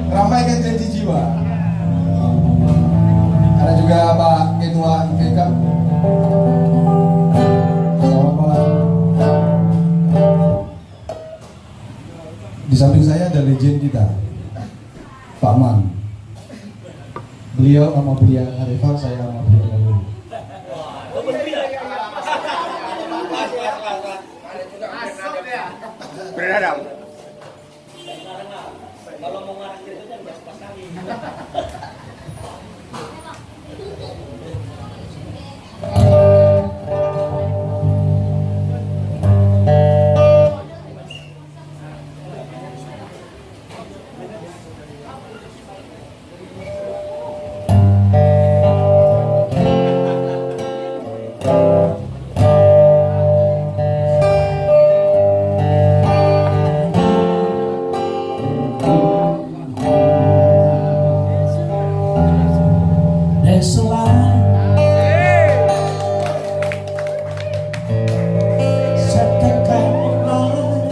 Ramaikan janji jiwa. Ada juga Pak Ketua IPK. Selamat malam. Di samping saya ada legend kita, Pak Man. Beliau sama Bria Arifah, saya sama Bria Dahulu. Beradam. Kalau mau ngarang itu kan nggak sekali. There's a line set the kind of line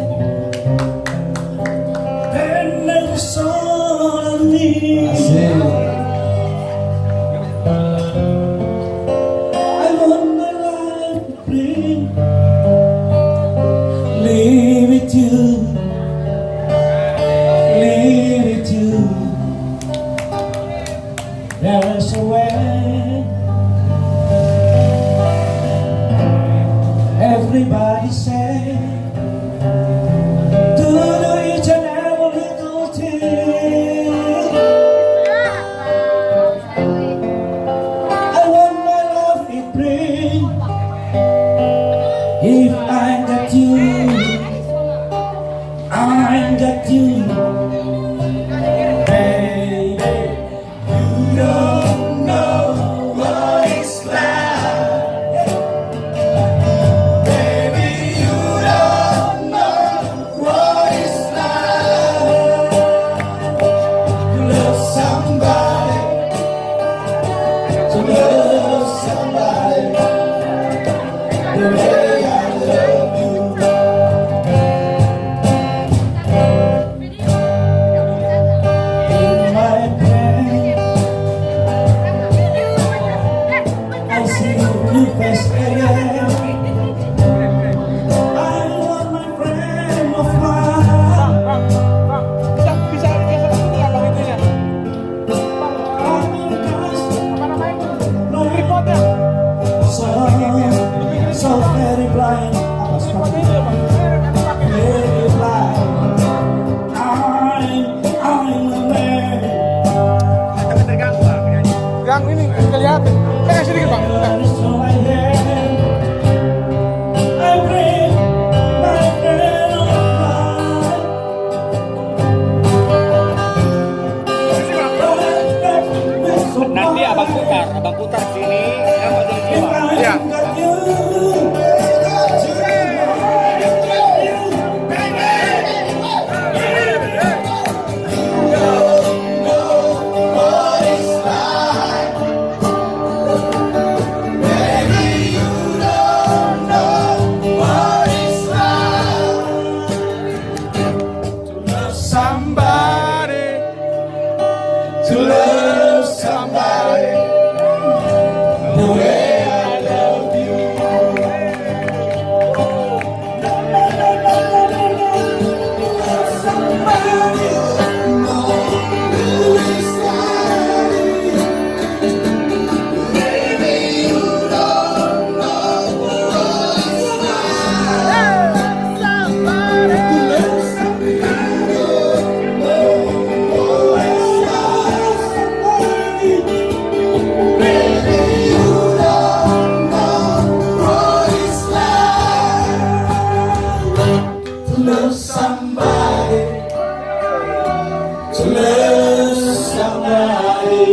that never saw me. Asik. I want my life to bring, live with you, live with you. There's a way. Everybody say, do each and every little thing. I want my love to bring. If I got you, I got you. Baby, you don't know what it's like. Baby, you don't know what it's like to love somebody, to love somebody the way I love you. In my pain, I see you face again. I want my friend of mine. Bisa geser ini ya bang itunya. Tripodnya. So very blind. Apa Tripodnya itu ya bang. very blind. I'm a man. Tapi terganggu bang. Yang ini kelihatan. Kasih sedikit bang. So I am. I bring my friend of mine. Nanti abang putar sini. Kamu jadi jiwa. Ya. Somebody to love somebody the way I love you. Somebody know who is like. Baby, you don't know what it's like. Somebody to love somebody. Love somebody, to love somebody.